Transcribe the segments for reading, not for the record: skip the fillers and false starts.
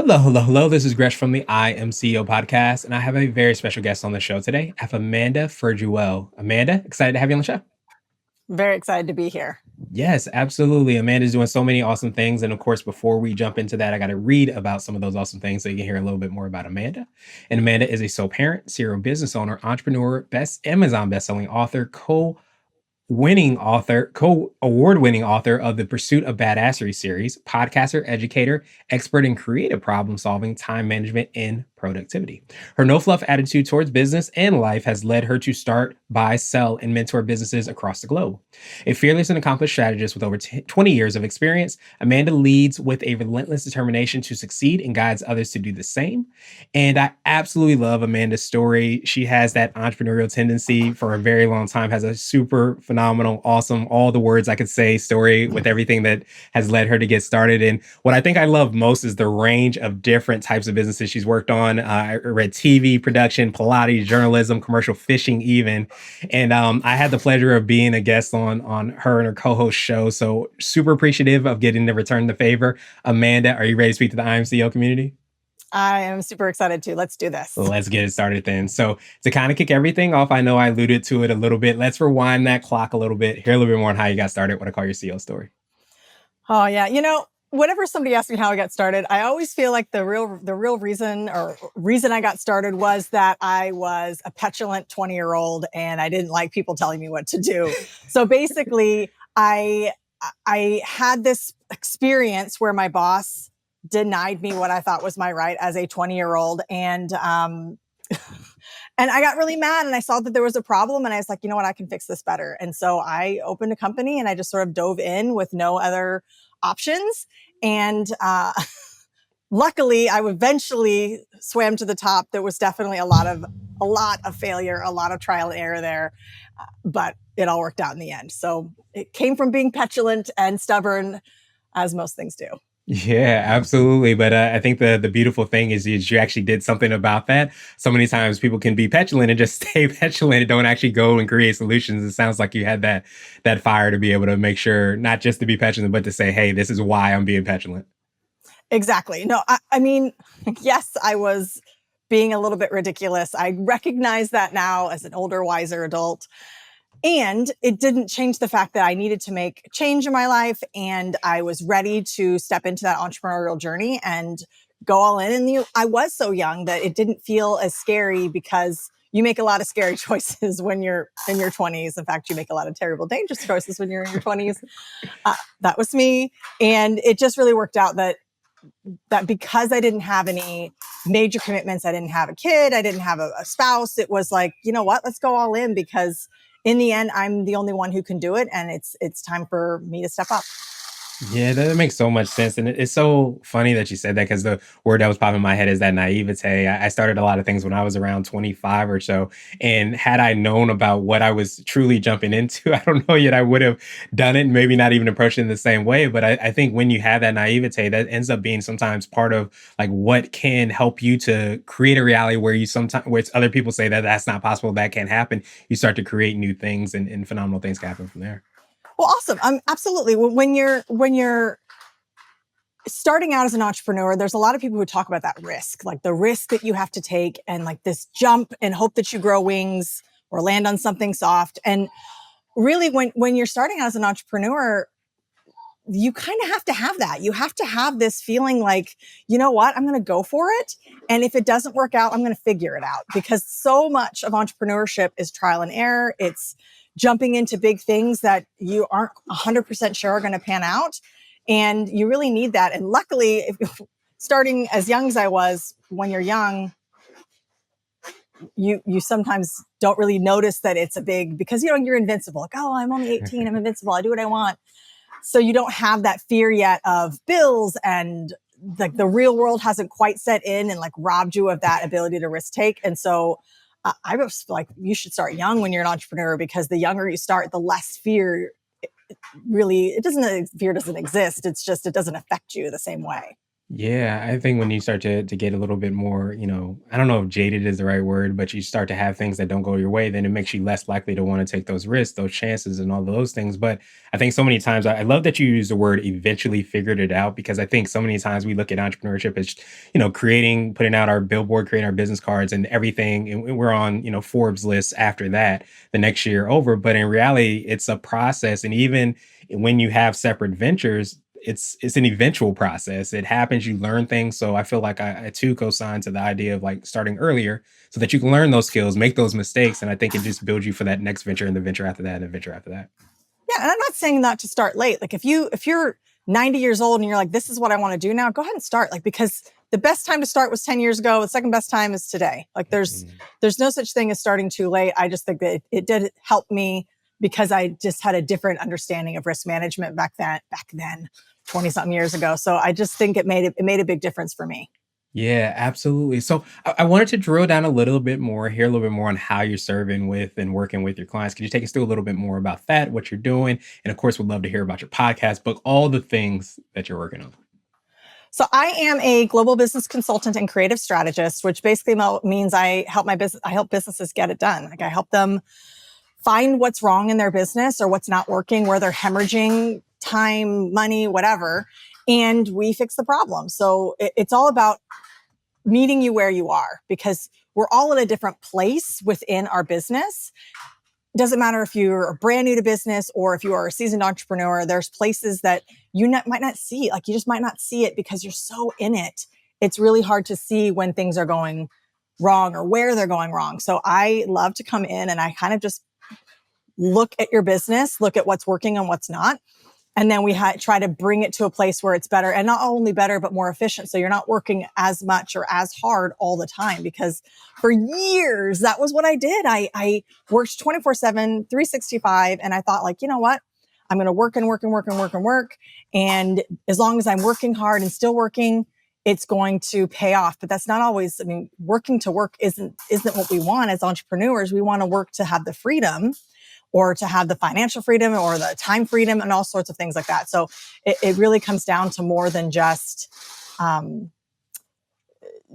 Hello, hello, hello. This is Gresh from the I Am CEO podcast, and I have a very special guest on the show today. I have Amanda Ferguel. Amanda, excited to have you on the show. Very excited to be here. Yes, absolutely. Amanda's doing so many awesome things. And of course, before we jump into that, I got to read about some of those awesome things so you can hear a little bit more about Amanda. And Amanda is a sole parent, serial business owner, entrepreneur, best Amazon bestselling author, co-award winning author of the Pursuit of Badassery series, podcaster, educator, expert in creative problem solving, time management, and productivity. Her no fluff attitude towards business and life has led her to start, buy, sell, and mentor businesses across the globe. A fearless and accomplished strategist with over 20 years of experience, Amanda leads with a relentless determination to succeed and guides others to do the same. And I absolutely love Amanda's story. She has that entrepreneurial tendency for a very long time, has a super phenomenal, awesome, all the words I could say story with everything that has led her to get started. And what I think I love most is the range of different types of businesses she's worked on. I read TV production, Pilates, journalism, commercial fishing, even. And I had the pleasure of being a guest on her and her co-host show. So super appreciative of getting to return the favor. Amanda, are you ready to speak to the IMCO community? I am super excited too. Let's do this. Let's get it started then. So to kind of kick everything off, I know I alluded to it a little bit. Let's rewind that clock a little bit, hear a little bit more on how you got started, what I call your CEO story. Oh yeah. Whenever somebody asks me how I got started, I always feel like the real reason I got started was that I was a petulant 20-year-old and I didn't like people telling me what to do. So basically, I had this experience where my boss denied me what I thought was my right as a 20-year-old. And I got really mad and I saw that there was a problem and I was like, you know what, I can fix this better. And so I opened a company and I just sort of dove in with no other options. And luckily I eventually swam to the top. There was definitely a lot of failure, a lot of trial and error there, but it all worked out in the end. So it came from being petulant and stubborn, as most things do. Yeah, absolutely. But I think the beautiful thing is you actually did something about that. So many times people can be petulant and just stay petulant and don't actually go and create solutions. It sounds like you had that fire to be able to make sure not just to be petulant, but to say, hey, this is why I'm being petulant. Exactly. No, I mean, yes, I was being a little bit ridiculous. I recognize that now as an older, wiser adult. And it didn't change the fact that I needed to make change in my life and I was ready to step into that entrepreneurial journey and go all in. And I was so young that it didn't feel as scary because you make a lot of scary choices when you're in your 20s. In fact, you make a lot of terrible, dangerous choices when you're in your 20s. That was me. And it just really worked out that because I didn't have any major commitments, I didn't have a kid, I didn't have a spouse. It was like, you know what, let's go all in because in the end, I'm the only one who can do it. And it's time for me to step up. Yeah, that makes so much sense. And it's so funny that you said that because the word that was popping in my head is that naivete. I started a lot of things when I was around 25 or so. And had I known about what I was truly jumping into, I don't know yet I would have done it and maybe not even approached it in the same way. But I think when you have that naivete, that ends up being sometimes part of like what can help you to create a reality where you sometimes, where other people say that that's not possible, that can't happen. You start to create new things and phenomenal things can happen from there. Well, awesome. Absolutely. When you're starting out as an entrepreneur, there's a lot of people who talk about that risk, like the risk that you have to take and like this jump and hope that you grow wings or land on something soft. And really when you're starting out as an entrepreneur, you kind of have that. You have to have this feeling like, you know what, I'm going to go for it. And if it doesn't work out, I'm going to figure it out because so much of entrepreneurship is trial and error. It's jumping into big things that you aren't 100% sure are going to pan out. And you really need that. And luckily, starting as young as I was, when you're young, you sometimes don't really notice that it's a big, because you're invincible. Like, oh, I'm only 18, I'm invincible, I do what I want. So you don't have that fear yet of bills and like the real world hasn't quite set in and like robbed you of that ability to risk take. And so I was like, you should start young when you're an entrepreneur because the younger you start, the less fear fear doesn't exist. It's just, it doesn't affect you the same way. Yeah, I think when you start to get a little bit more, I don't know if jaded is the right word, but you start to have things that don't go your way, then it makes you less likely to want to take those risks, those chances, and all those things. But I think so many times I love that you use the word eventually figured it out because I think so many times we look at entrepreneurship as, creating, putting out our billboard, creating our business cards and everything. And we're on, Forbes lists after that the next year over. But in reality, it's a process. And even when you have separate ventures, it's an eventual process. It happens, you learn things. So I feel like I too co-sign to the idea of like starting earlier so that you can learn those skills, make those mistakes. And I think it just builds you for that next venture and the venture after that and the venture after that. Yeah, and I'm not saying not to start late. Like if you're 90 years old and you're like, this is what I want to do now, go ahead and start. Like because the best time to start was 10 years ago. The second best time is today. Like Mhm. there's no such thing as starting too late. I just think that it did help me because I just had a different understanding of risk management back then, 20 something years ago. So I just think it made a big difference for me. Yeah, absolutely. So I wanted to drill down a little bit more, hear a little bit more on how you're serving with and working with your clients. Could you take us through a little bit more about that, what you're doing? And of course, we'd love to hear about your podcast, book, all the things that you're working on. So I am a global business consultant and creative strategist, which basically means I help businesses get it done. Like I help them find what's wrong in their business or what's not working, where they're hemorrhaging time, money, whatever, and we fix the problem. So it's all about meeting you where you are because we're all in a different place within our business. Doesn't matter if you're brand new to business or if you are a seasoned entrepreneur, there's places that might not see. Like you just might not see it because you're so in it. It's really hard to see when things are going wrong or where they're going wrong. So I love to come in and I kind of just look at your business, look at what's working and what's not. And then we try to bring it to a place where it's better and not only better, but more efficient. So you're not working as much or as hard all the time because for years, that was what I did. I worked 24/7, 365. And I thought like, you know what? I'm going to work and work and work and work and work. And as long as I'm working hard and still working, it's going to pay off. But that's not always, I mean, working to work isn't what we want as entrepreneurs. We want to work to have the freedom or to have the financial freedom or the time freedom and all sorts of things like that. So it really comes down to more than um,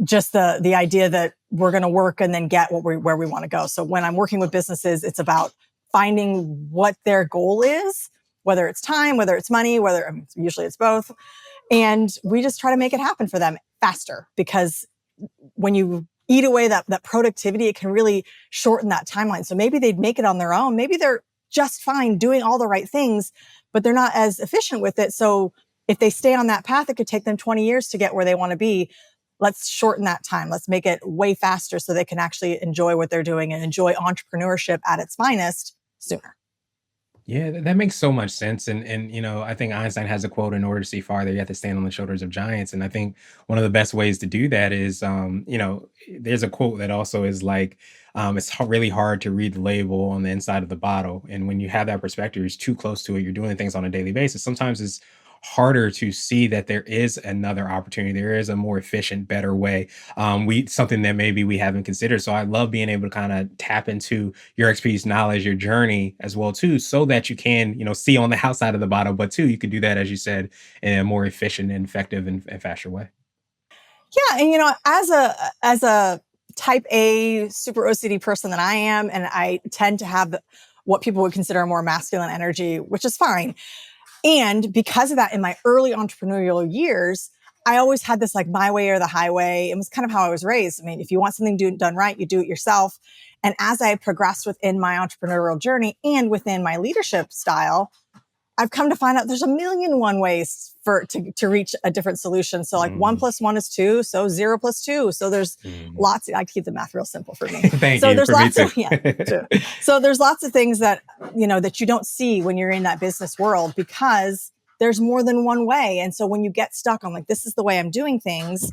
just the idea that we're going to work and then get where we want to go. So when I'm working with businesses, it's about finding what their goal is, whether it's time, whether it's money, usually it's both. And we just try to make it happen for them faster because when you eat away that productivity, it can really shorten that timeline. So maybe they'd make it on their own. Maybe they're just fine doing all the right things, but they're not as efficient with it. So if they stay on that path, it could take them 20 years to get where they want to be. Let's shorten that time. Let's make it way faster so they can actually enjoy what they're doing and enjoy entrepreneurship at its finest sooner. Yeah, that makes so much sense. And I think Einstein has a quote, in order to see farther, you have to stand on the shoulders of giants. And I think one of the best ways to do that is there's a quote that also is like, really hard to read the label on the inside of the bottle. And when you have that perspective, you're too close to it, you're doing things on a daily basis. Sometimes it's harder to see that there is another opportunity. There is a more efficient, better way. We something that maybe we haven't considered. So I love being able to kind of tap into your expertise, knowledge, your journey as well too, so that you can, see on the outside of the bottle, but too, you can do that, as you said, in a more efficient and effective and faster way. Yeah, and as a type A super OCD person that I am, and I tend to have what people would consider a more masculine energy, which is fine. And because of that, in my early entrepreneurial years, I always had this like my way or the highway. It was kind of how I was raised. I mean, if you want something done right, you do it yourself. And as I progressed within my entrepreneurial journey and within my leadership style, I've come to find out there's a million one ways to reach a different solution. So like one Mm, plus one is two. So zero plus two. So there's mm. lots. I keep the math real simple for me. Thank So you there's for me lots too. of, yeah, too. So there's lots of things that, that you don't see when you're in that business world because there's more than one way. And so when you get stuck on like, this is the way I'm doing things,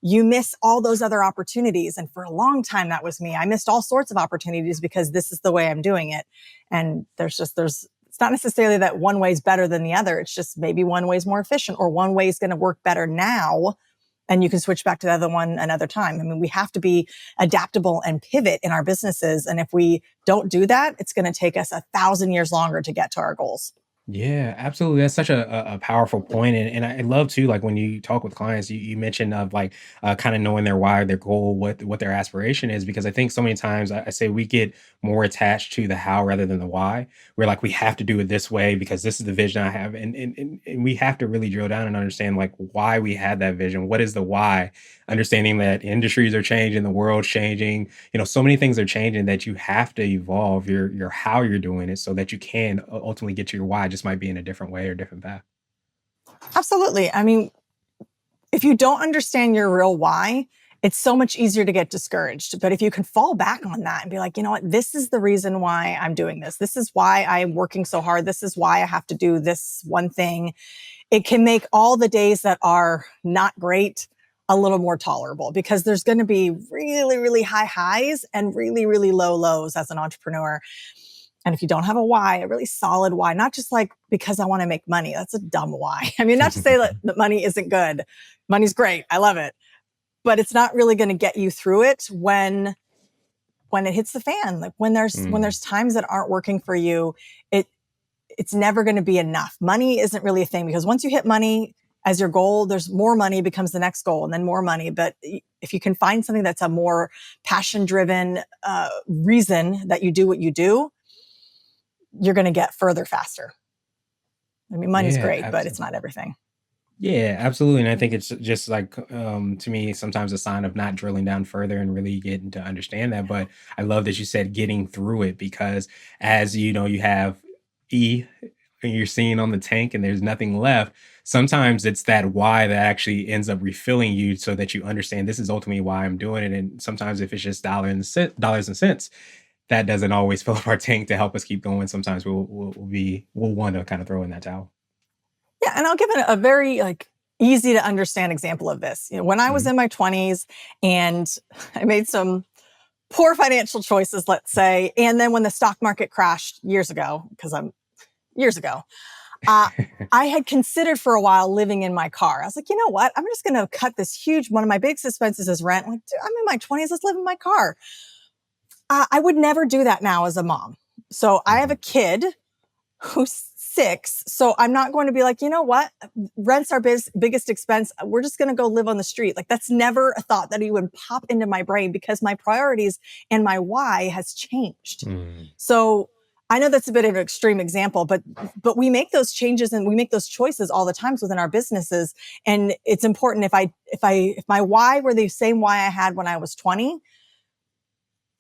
you miss all those other opportunities. And for a long time, that was me. I missed all sorts of opportunities because this is the way I'm doing it. And it's not necessarily that one way is better than the other. It's just maybe one way is more efficient or one way is going to work better now. And you can switch back to the other one another time. I mean, we have to be adaptable and pivot in our businesses. And if we don't do that, it's going to take us 1,000 years longer to get to our goals. Yeah, absolutely. That's such a powerful point. And I love too, like when you talk with clients, you mentioned of like kind of knowing their why, their goal, what their aspiration is, because I think so many times I say we get more attached to the how rather than the why. We're like, we have to do it this way because this is the vision I have. And we have to really drill down and understand like why we had that vision. What is the why? Understanding that industries are changing, the world's changing, so many things are changing that you have to evolve your how you're doing it so that you can ultimately get to your why. Just might be in a different way or different path. Absolutely. I mean, if you don't understand your real why, it's so much easier to get discouraged. But if you can fall back on that and be like, you know what, this is the reason why I'm doing this. This is why I'm working so hard. This is why I have to do this one thing. It can make all the days that are not great a little more tolerable, because there's going to be really, really high highs and really, really low lows as an entrepreneur. And if you don't have a why, a really solid why, not just like because I want to make money, that's a dumb why. I mean, not to say that money isn't good. Money's great. I love it. But it's not really going to get you through it when it hits the fan. Like when Mm, there's times that aren't working for you, it it's never going to be enough. Money isn't really a thing, because once you hit money as your goal, there's more money becomes the next goal and then more money. But if you can find something that's a more passion driven reason that you do what you do, you're going to get further faster. I mean, money's yeah, great, but it's absolutely. not everything. Yeah, absolutely. And I think it's just like to me sometimes a sign of not drilling down further and really getting to understand that. But I love that you said getting through it, because as you have E and you're seeing on the tank and there's nothing left. Sometimes it's that why that actually ends up refilling you so that you understand this is ultimately why I'm doing it. And sometimes if it's just dollars and cents, that doesn't always fill up our tank to help us keep going. Sometimes we'll want to kind of throw in that towel. Yeah, and I'll give a very like easy to understand example of this. When I was Mhm. in my 20s and I made some poor financial choices, let's say, and then when the stock market crashed years ago, because I'm years ago, uh, I had considered for a while living in my car. I was like, you know what? I'm just going to cut this huge. One of my biggest expenses is rent. Like, dude, I'm in my 20s. Let's live in my car. I would never do that now as a mom. So I have a Mhm. kid who's 6. So I'm not going to be like, you know what? Rent's our biggest expense. We're just going to go live on the street. Like that's never a thought that even pop into my brain, because my priorities and my why has changed. Mm. So I know that's a bit of an extreme example, but we make those changes and we make those choices all the times within our businesses. And it's important, if my why were the same why I had when I was 20,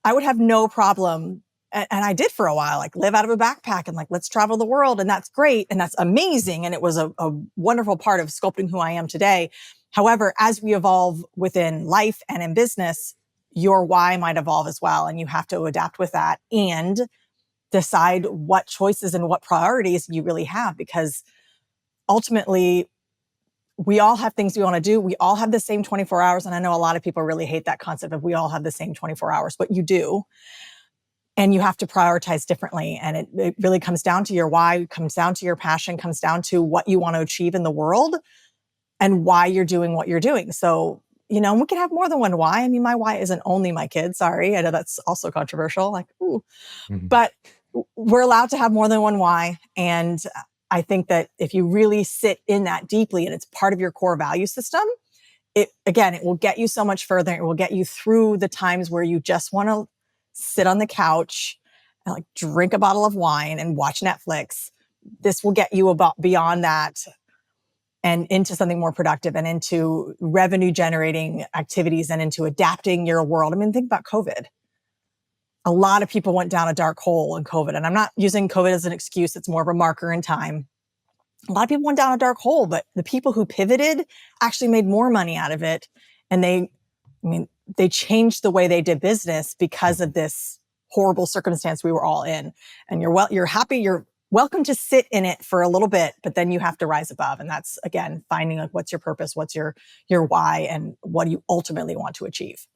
I would have no problem. And I did for a while, like live out of a backpack and like, let's travel the world. And that's great. And that's amazing. And it was a wonderful part of sculpting who I am today. However, as we evolve within life and in business, your why might evolve as well. And you have to adapt with that and decide what choices and what priorities you really have. Because ultimately, we all have things we want to do. We all have the same 24 hours. And I know a lot of people really hate that concept of we all have the same 24 hours, but you do. And you have to prioritize differently. And it really comes down to your why, comes down to your passion, comes down to what you want to achieve in the world and why you're doing what you're doing. So, we can have more than one why. I mean, my why isn't only my kids. Sorry. I know that's also controversial. Like, ooh, Mhm. but we're allowed to have more than one why. And I think that if you really sit in that deeply and it's part of your core value system, it will get you so much further. It will get you through the times where you just want to sit on the couch and like drink a bottle of wine and watch Netflix. This will get you about beyond that and into something more productive and into revenue generating activities and into adapting your world. I mean, think about COVID. A lot of people went down a dark hole in COVID, and I'm not using COVID as an excuse. It's more of a marker in time. A lot of people went down a dark hole, but the people who pivoted actually made more money out of it. And I mean, they changed the way they did business because Mhm. of this horrible circumstance we were all in. And you're happy, you're welcome to sit in it for a little bit, but then you have to rise above. And that's again, finding like what's your purpose, what's your why, and what do you ultimately want to achieve?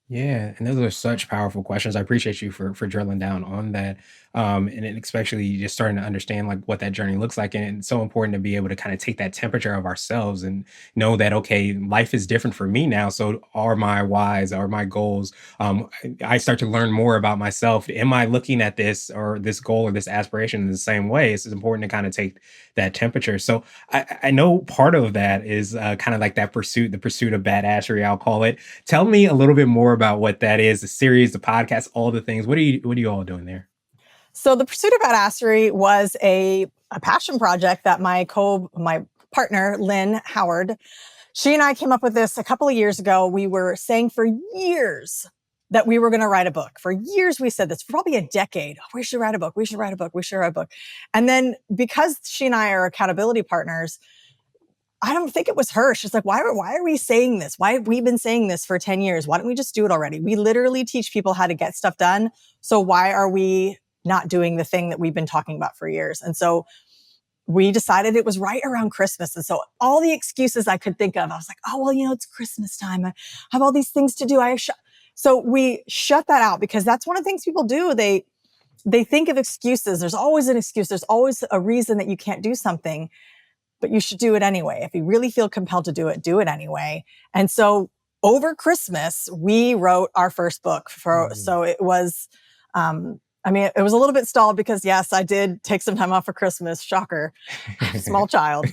Yeah, and those are such powerful questions. I appreciate you for drilling down on that. And especially just starting to understand like what that journey looks like. And it's so important to be able to kind of take that temperature of ourselves and know that, okay, life is different for me now. So are my whys, are my goals? I start to learn more about myself. Am I looking at this or this goal or this aspiration in the same way? It's important to kind of take that temperature. So I know part of that is kind of like that pursuit, the pursuit of badassery, I'll call it. Tell me a little bit more about what that is, the series, the podcast, all the things. What are you all doing there? So the Pursuit of Badassery was a passion project that my partner, Lynn Howard, she and I came up with this a couple of years ago. We were saying for years that we were going to write a book. For years, we said this, for probably a decade. Oh, we should write a book. We should write a book. We should write a book. And then because she and I are accountability partners, I don't think it was her. She's like, why are we saying this? Why have we been saying this for 10 years? Why don't we just do it already? We literally teach people how to get stuff done. So why are we not doing the thing that we've been talking about for years? And so we decided it was right around Christmas. And so all the excuses I could think of, I was like, oh, well, it's Christmas time. I have all these things to do. So we shut that out because that's one of the things people do. They think of excuses. There's always an excuse. There's always a reason that you can't do something, but you should do it anyway. If you really feel compelled to do it anyway. And so over Christmas, we wrote our first book so it was, it was a little bit stalled because yes, I did take some time off for Christmas. Shocker. Small child.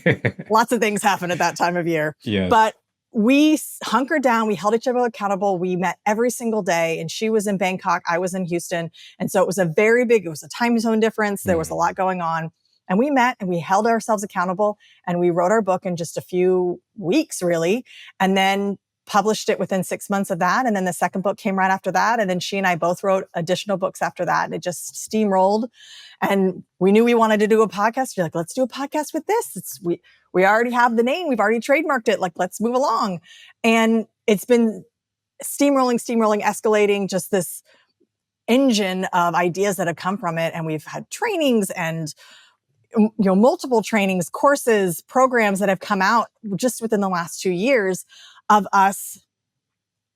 Lots of things happen at that time of year. Yes. But we hunkered down. We held each other accountable. We met every single day, and she was in Bangkok. I was in Houston. And so it was it was a time zone difference. There was a lot going on. And we met and we held ourselves accountable and we wrote our book in just a few weeks, really. And then published it within 6 months of that. And then the second book came right after that. And then she and I both wrote additional books after that. And it just steamrolled. And we knew we wanted to do a podcast. We're like, let's do a podcast with this. We already have the name. We've already trademarked it. Like, let's move along. And it's been steamrolling, escalating, just this engine of ideas that have come from it. And we've had trainings and multiple trainings, courses, programs that have come out just within the last 2 years of us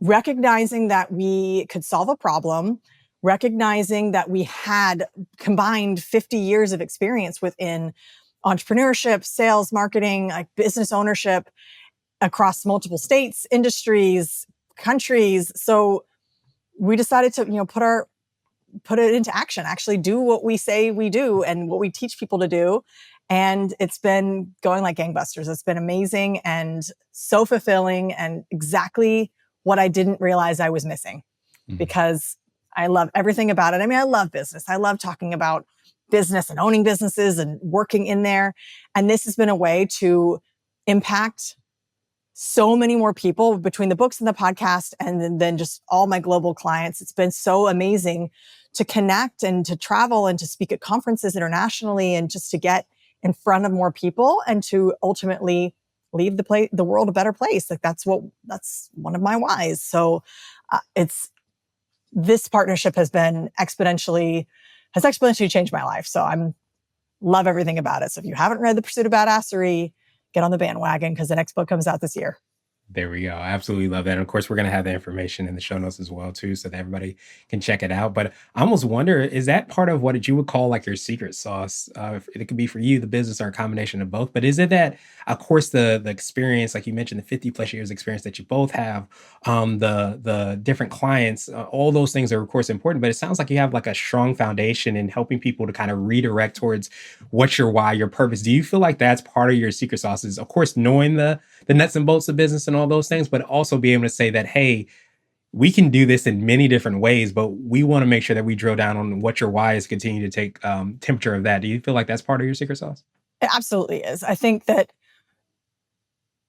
recognizing that we could solve a problem, recognizing that we had combined 50 years of experience within entrepreneurship, sales, marketing, like business ownership across multiple states, industries, countries. So we decided to, put it into action, actually do what we say we do and what we teach people to do. And it's been going like gangbusters. It's been amazing and so fulfilling and exactly what I didn't realize I was missing because I love everything about it. I love business. I love talking about business and owning businesses and working in there. And this has been a way to impact so many more people between the books and the podcast and then just all my global clients. It's been so amazing to connect and to travel and to speak at conferences internationally and just to get in front of more people and to ultimately leave the world a better place. Like that's one of my whys. So this partnership has exponentially changed my life. So love everything about it. So if you haven't read The Pursuit of Badassery, get on the bandwagon because the next book comes out this year. There we go. I absolutely love that. And of course, we're going to have the information in the show notes as well, too, so that everybody can check it out. But I almost wonder, is that part of what you would call like your secret sauce? It could be for you, the business, or a combination of both. But is it that, of course, the experience, like you mentioned, the 50 plus years experience that you both have, the different clients, all those things are, of course, important. But it sounds like you have like a strong foundation in helping people to kind of redirect towards what's your why, your purpose. Do you feel like that's part of your secret sauce? Is, of course, knowing the nuts and bolts of business and all those things, but also be able to say that, hey, we can do this in many different ways, but we want to make sure that we drill down on what your why is, continue to take temperature of that. Do you feel like that's part of your secret sauce? It absolutely is. I think that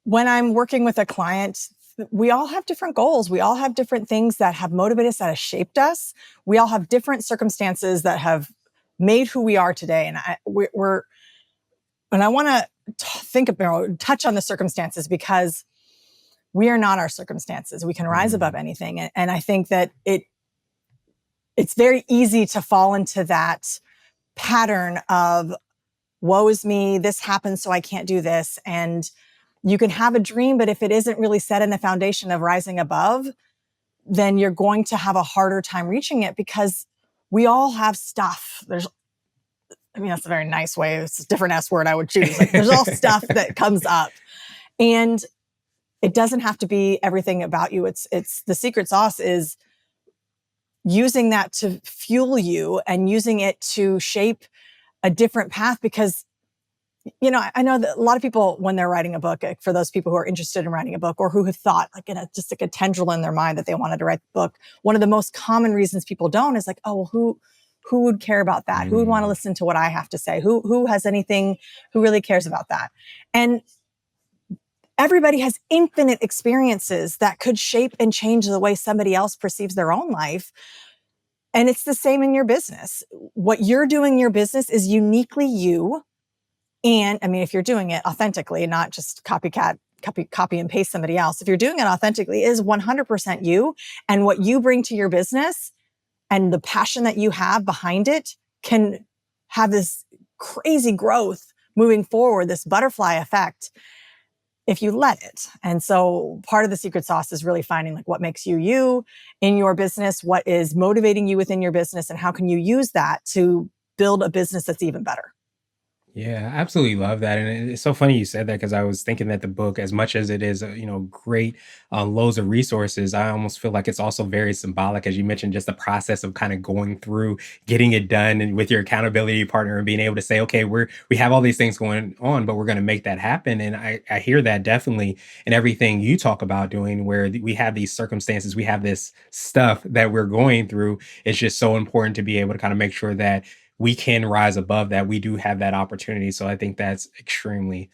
when I'm working with a client, we all have different goals. We all have different things that have motivated us, that have shaped us. We all have different circumstances that have made who we are today. And I want to touch on the circumstances because we are not our circumstances. We can rise above anything. And I think that it's very easy to fall into that pattern of woe is me, this happened, so I can't do this. And you can have a dream, but if it isn't really set in the foundation of rising above, then you're going to have a harder time reaching it because we all have stuff. That's a very nice way. It's a different S word I would choose. Like, there's all stuff that comes up, and it doesn't have to be everything about you. It's the secret sauce is using that to fuel you and using it to shape a different path. Because, I know that a lot of people, when they're writing a book, for those people who are interested in writing a book or who have thought just like a tendril in their mind that they wanted to write the book, one of the most common reasons people don't is like, oh, well, who would care about that? Who would want to listen to what I have to say? Who has anything, who really cares about that? And everybody has infinite experiences that could shape and change the way somebody else perceives their own life. And it's the same in your business. What you're doing in your business is uniquely you. And if you're doing it authentically, not just copy and paste somebody else, if you're doing it authentically, it is 100% you. And what you bring to your business and the passion that you have behind it can have this crazy growth moving forward, this butterfly effect, if you let it. And so part of the secret sauce is really finding like what makes you you in your business, what is motivating you within your business, and how can you use that to build a business that's even better. Yeah, I absolutely love that. And it's so funny you said that because I was thinking that the book, as much as it is, great, loads of resources, I almost feel like it's also very symbolic, as you mentioned, just the process of kind of going through, getting it done, and with your accountability partner and being able to say, okay, we have all these things going on, but we're going to make that happen. And I hear that definitely in everything you talk about doing, where we have these circumstances, we have this stuff that we're going through. It's just so important to be able to kind of make sure that we can rise above that. We do have that opportunity. So I think that's extremely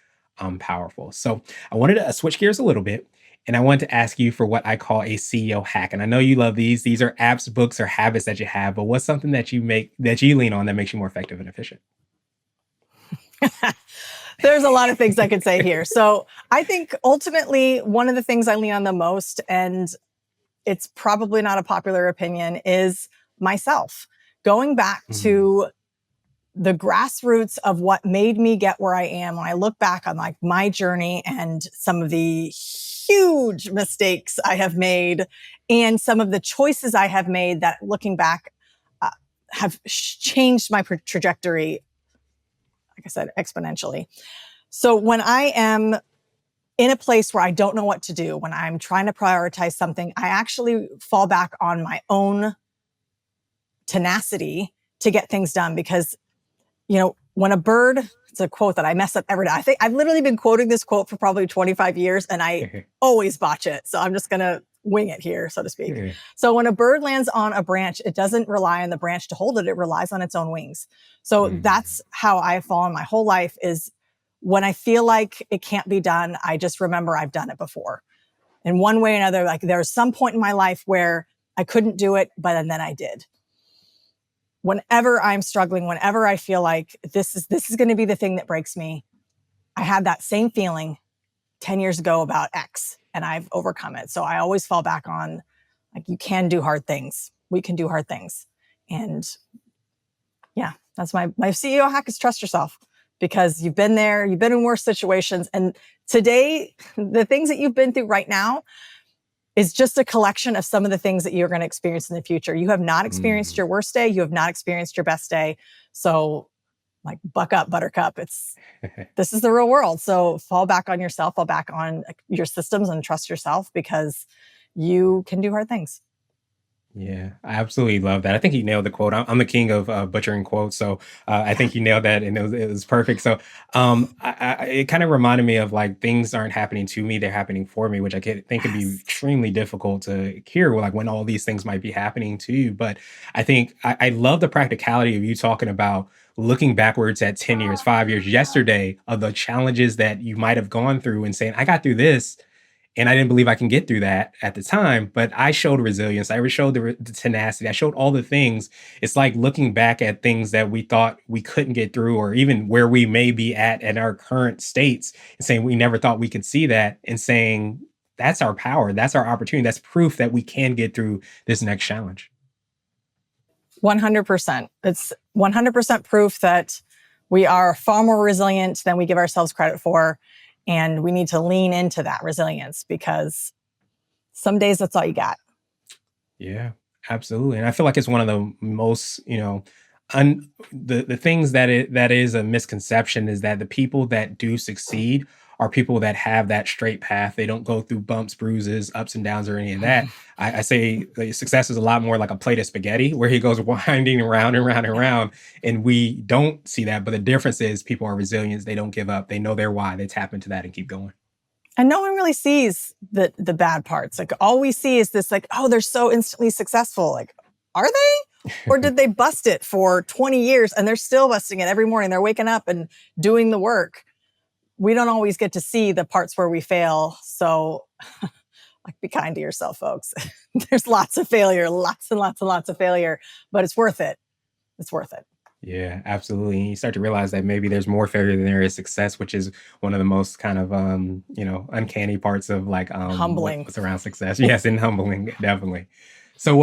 powerful. So I wanted to switch gears a little bit. And I wanted to ask you for what I call a CEO hack. And I know you love these. These are apps, books, or habits that you have. But what's something that you lean on that makes you more effective and efficient? There's a lot of things I could say here. So I think ultimately one of the things I lean on the most, and it's probably not a popular opinion, is myself. Going back to the grassroots of what made me get where I am. When I look back on like my journey and some of the huge mistakes I have made and some of the choices I have made that, looking back, have changed my trajectory, like I said, exponentially. So when I am in a place where I don't know what to do, when I'm trying to prioritize something, I actually fall back on my own tenacity to get things done. Because, when a bird, it's a quote that I mess up every day. I think I've literally been quoting this quote for probably 25 years and I always botch it. So I'm just going to wing it here, so to speak. So when a bird lands on a branch, it doesn't rely on the branch to hold it. It relies on its own wings. So that's how I've fallen my whole life, is when I feel like it can't be done, I just remember I've done it before. In one way or another, like there's some point in my life where I couldn't do it, but then I did. Whenever I'm struggling, whenever I feel like this is going to be the thing that breaks me, I had that same feeling 10 years ago about X and I've overcome it. So I always fall back on, like, you can do hard things. We can do hard things. And yeah, that's my CEO hack is trust yourself, because you've been there, you've been in worse situations. And today, the things that you've been through right now is just a collection of some of the things that you're going to experience in the future. You have not experienced your worst day. You have not experienced your best day. So like, buck up, buttercup. This is the real world. So fall back on yourself, fall back on your systems, and trust yourself, because you can do hard things. Yeah, I absolutely love that. I think you nailed the quote. I'm the king of butchering quotes, so I think you nailed that, and it was perfect. So, it kind of reminded me of like, things aren't happening to me; they're happening for me, which I think could be extremely difficult to hear, like when all these things might be happening to you. But I think I love the practicality of you talking about looking backwards at 10 years, 5 years, yesterday, of the challenges that you might have gone through, and saying, "I got through this." And I didn't believe I can get through that at the time, but I showed resilience. I showed the tenacity. I showed all the things. It's like looking back at things that we thought we couldn't get through, or even where we may be at our current states, and saying we never thought we could see that, and saying that's our power. That's our opportunity. That's proof that we can get through this next challenge. 100%. It's 100% proof that we are far more resilient than we give ourselves credit for. And we need to lean into that resilience, because some days that's all you got. Yeah. Absolutely, and I feel like it's one of the most, the things that is a misconception is that the people that do succeed are people that have that straight path. They don't go through bumps, bruises, ups and downs, or any of that. I say success is a lot more like a plate of spaghetti where he goes winding around and around and Yeah. around, and we don't see that. But the difference is people are resilient. They don't give up. They know their why. They tap into that and keep going. And no one really sees the bad parts. Like all we see is this like, oh, they're so instantly successful. Like, are they? Or did they bust it for 20 years and they're still busting it every morning? They're waking up and doing the work. We don't always get to see the parts where we fail. So like be kind to yourself, folks. There's lots of failure, lots and lots and lots of failure, but it's worth it. It's worth it. Yeah, absolutely. And you start to realize that maybe there's more failure than there is success, which is one of the most kind of uncanny parts of like Humbling. what's around success. Yes, and humbling, definitely. So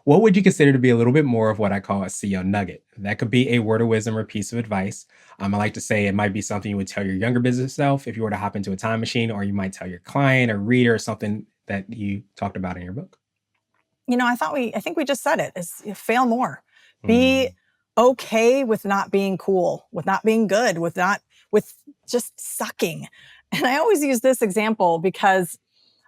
what would you consider to be a little bit more of what I call a CEO nugget? That could be a word of wisdom or piece of advice. I like to say it might be something you would tell your younger business self if you were to hop into a time machine, or you might tell your client or reader or something that you talked about in your book. I think we just said it is fail more. Be Mm. okay with not being cool, with not being good, with just sucking. And I always use this example because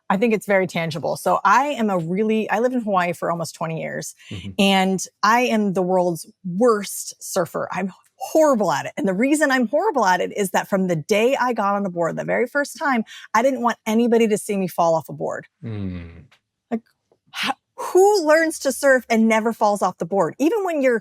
I think it's very tangible. So I lived in Hawaii for almost 20 years Mhm. and I am the world's worst surfer. I'm horrible at it. And the reason I'm horrible at it is that from the day I got on the board, the very first time, I didn't want anybody to see me fall off a board. Mm. Like, who learns to surf and never falls off the board? Even when you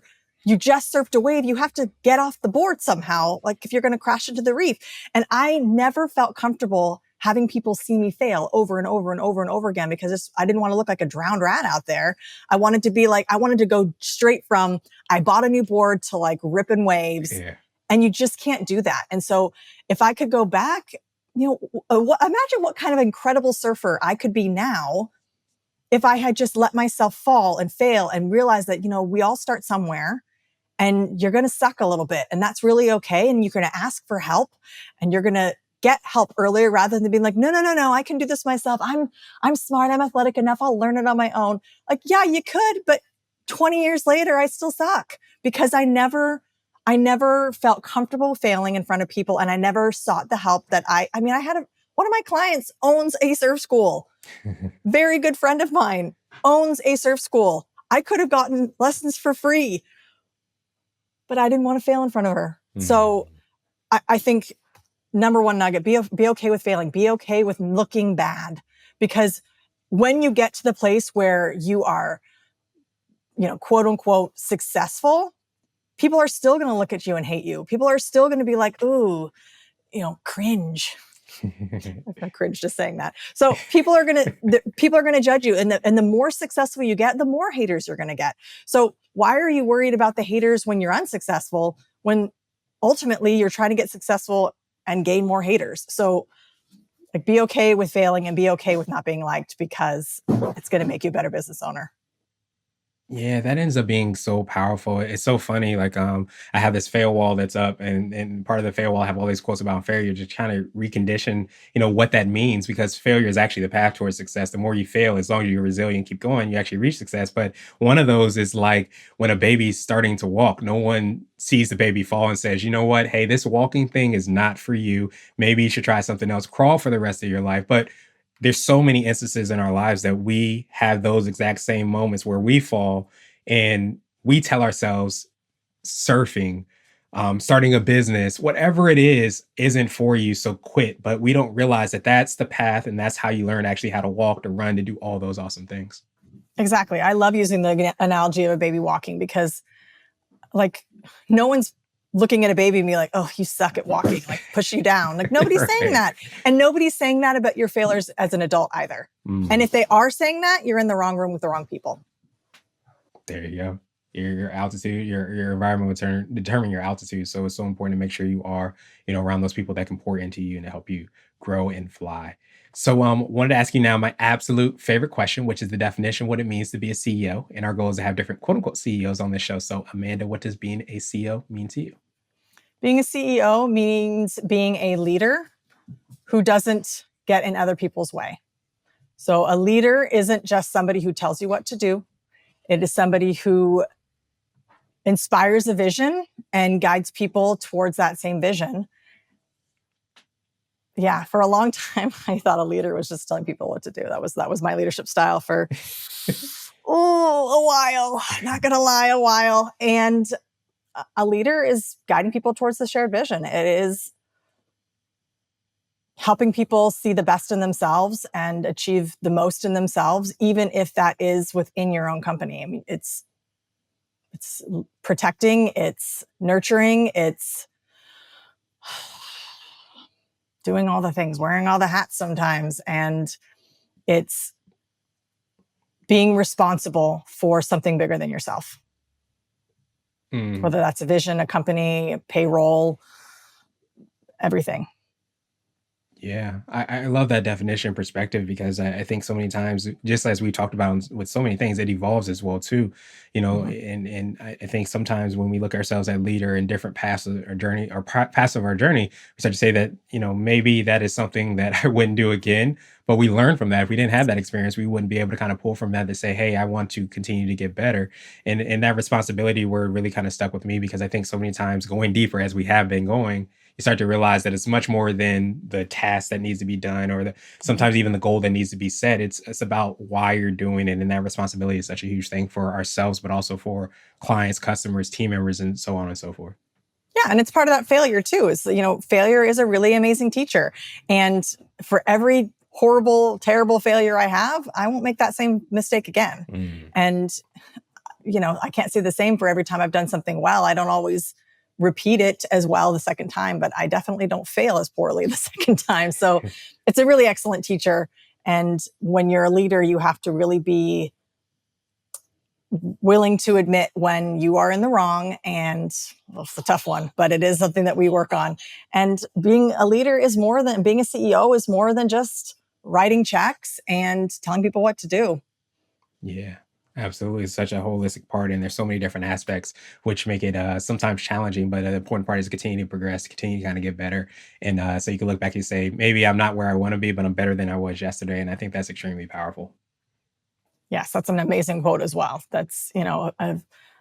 just surfed a wave, you have to get off the board somehow, like if you're going to crash into the reef. And I never felt comfortable having people see me fail over and over and over and over again because I didn't want to look like a drowned rat out there. I wanted to go straight from I bought a new board to like ripping waves. Yeah. And you just can't do that. And so if I could go back, imagine what kind of incredible surfer I could be now if I had just let myself fall and fail and realize that, we all start somewhere and you're going to suck a little bit and that's really okay. And you're going to ask for help and you're going to get help earlier rather than being like, no, I can do this myself. I'm smart. I'm athletic enough. I'll learn it on my own. Like, yeah, you could, but 20 years later, I still suck because I never felt comfortable failing in front of people. And I never sought the help that one of my clients owns a surf school. Very good friend of mine owns a surf school. I could have gotten lessons for free, but I didn't want to fail in front of her. Mm. So I think number one nugget, be okay with failing, be okay with looking bad, because when you get to the place where you are, quote unquote successful, people are still going to look at you and hate you. People are still going to be like, ooh, cringe. I cringe just saying that. So people are gonna judge you, and the more successful you get, the more haters you're gonna get. So why are you worried about the haters when you're unsuccessful? When ultimately you're trying to get successful and gain more haters. So like, be okay with failing and be okay with not being liked because it's gonna make you a better business owner. Yeah, that ends up being so powerful. It's so funny. Like, I have this fail wall that's up, and part of the fail wall, I have all these quotes about failure to kind of recondition, what that means, because failure is actually the path towards success. The more you fail, as long as you're resilient, keep going, you actually reach success. But one of those is like when a baby's starting to walk, no one sees the baby fall and says, you know what, hey, this walking thing is not for you. Maybe you should try something else. Crawl for the rest of your life. But there's so many instances in our lives that we have those exact same moments where we fall and we tell ourselves surfing, starting a business, whatever it is, isn't for you. So quit. But we don't realize that that's the path and that's how you learn actually how to walk, to run, to do all those awesome things. Exactly. I love using the analogy of a baby walking because like no one's looking at a baby and be like, oh, you suck at walking, like push you down. Like nobody's saying Right. that. And nobody's saying that about your failures as an adult either. Mm. And if they are saying that, you're in the wrong room with the wrong people. There you go. Your altitude, your environment will determine your altitude. So it's so important to make sure you are, around those people that can pour into you and to help you grow and fly. So wanted to ask you now my absolute favorite question, which is the definition, what it means to be a CEO. And our goal is to have different quote unquote CEOs on this show. So Amanda, what does being a CEO mean to you? Being a CEO means being a leader who doesn't get in other people's way. So a leader isn't just somebody who tells you what to do. It is somebody who inspires a vision and guides people towards that same vision. Yeah, for a long time, I thought a leader was just telling people what to do. That was my leadership style for a while. Not gonna lie, a while. And a leader is guiding people towards the shared vision. It is helping people see the best in themselves and achieve the most in themselves, even if that is within your own company. I mean, it's protecting, it's nurturing, it's doing all the things, wearing all the hats sometimes, and it's being responsible for something bigger than yourself. Whether that's a vision, a company, a payroll, everything. Yeah, I love that definition perspective because I think so many times, just as we talked about with so many things, it evolves as well too, Mhm. and I think sometimes when we look ourselves as leader in different paths of our journey or paths of our journey, we start to say that, maybe that is something that I wouldn't do again, but we learn from that. If we didn't have that experience, we wouldn't be able to kind of pull from that to say, hey, I want to continue to get better. And that responsibility word really kind of stuck with me because I think so many times going deeper as we have been going, you start to realize that it's much more than the task that needs to be done or Mhm. sometimes even the goal that needs to be set. It's about why you're doing it. And that responsibility is such a huge thing for ourselves, but also for clients, customers, team members, and so on and so forth. Yeah, and it's part of that failure too. Is failure is a really amazing teacher, and for every horrible, terrible failure I have, I won't make that same mistake again. Mm. And I can't say the same for every time I've done something well. I don't always repeat it as well the second time, but I definitely don't fail as poorly the second time. So it's a really excellent teacher. And when you're a leader, you have to really be willing to admit when you are in the wrong. And well, it's a tough one, but it is something that we work on. And being a leader is more than being a CEO is more than just writing checks and telling people what to do. Yeah, absolutely. It's such a holistic part, and there's so many different aspects which make it sometimes challenging. But the important part is continue to progress, continue to kind of get better, and so you can look back and say, maybe I'm not where I want to be, but I'm better than I was yesterday. And I think that's extremely powerful. Yes, that's an amazing quote as well. That's,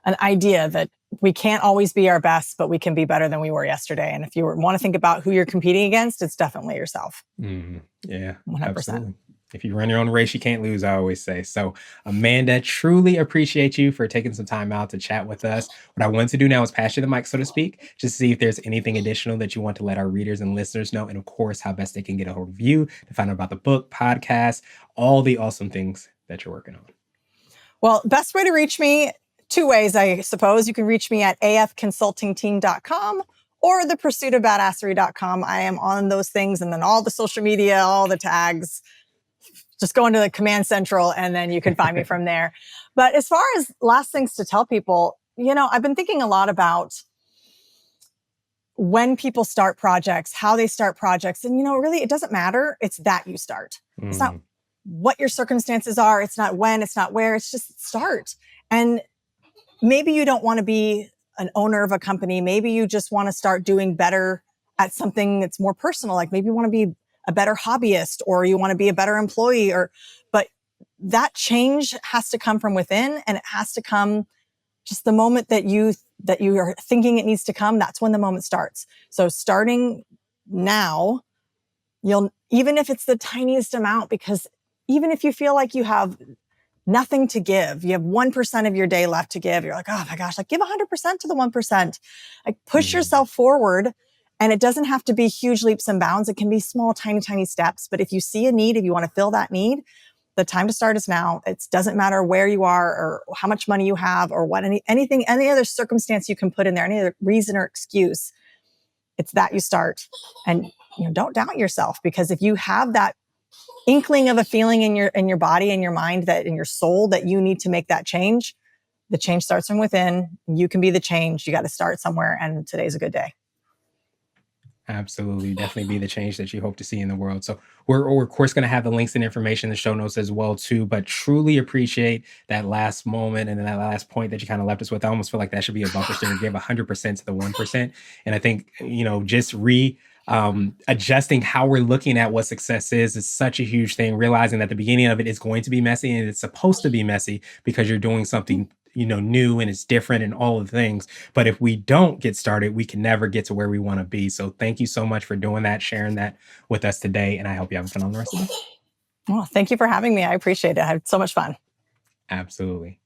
an idea that we can't always be our best, but we can be better than we were yesterday. And if you want to think about who you're competing against, it's definitely yourself. Yeah, 100%. absolutely. If you run your own race, you can't lose, I always say. So, Amanda, truly appreciate you for taking some time out to chat with us. What I want to do now is pass you the mic, so to speak, just to see if there's anything additional that you want to let our readers and listeners know. And of course, how best they can get a hold of you to find out about the book, podcast, all the awesome things that you're working on. Well, best way to reach me, two ways, I suppose. You can reach me at afconsultingteam.com or thepursuitofbadassery.com. I am on those things, and then all the social media, all the tags. Just go into the command central and then you can find me from there. But as far as last things to tell people, I've been thinking a lot about when people start projects, how they start projects. And, really, it doesn't matter. It's that you start. It's not what your circumstances are. It's not when, it's not where. It's just start. And maybe you don't want to be an owner of a company. Maybe you just want to start doing better at something that's more personal. Like maybe you want to be a better hobbyist, or you want to be a better employee, but that change has to come from within, and it has to come just the moment that you are thinking it needs to come. That's when the moment starts. So starting now, even if it's the tiniest amount, because even if you feel like you have nothing to give, you have 1% of your day left to give, you're like, oh my gosh, like give 100% to the 1%. Like push Mm. yourself forward. And it doesn't have to be huge leaps and bounds. It can be small, tiny, tiny steps. But if you see a need, if you want to fill that need, the time to start is now. It doesn't matter where you are or how much money you have or what any other circumstance you can put in there, any other reason or excuse. It's that you start. And don't doubt yourself, because if you have that inkling of a feeling in your body and your mind, that in your soul, that you need to make that change, the change starts from within. You can be the change. You got to start somewhere, and today's a good day. Absolutely. Definitely be the change that you hope to see in the world. So we're of course going to have the links and information in the show notes as well too, but truly appreciate that last moment and that last point that you kind of left us with. I almost feel like that should be a bumper sticker. Give 100% to the 1%. And I think, just adjusting how we're looking at what success is such a huge thing. Realizing that the beginning of it is going to be messy, and it's supposed to be messy because you're doing something new and it's different and all of the things. But if we don't get started, we can never get to where we want to be. So thank you so much for doing that, sharing that with us today, and I hope you have fun on the rest of the day. Well, thank you for having me. I appreciate it. I had so much fun. Absolutely.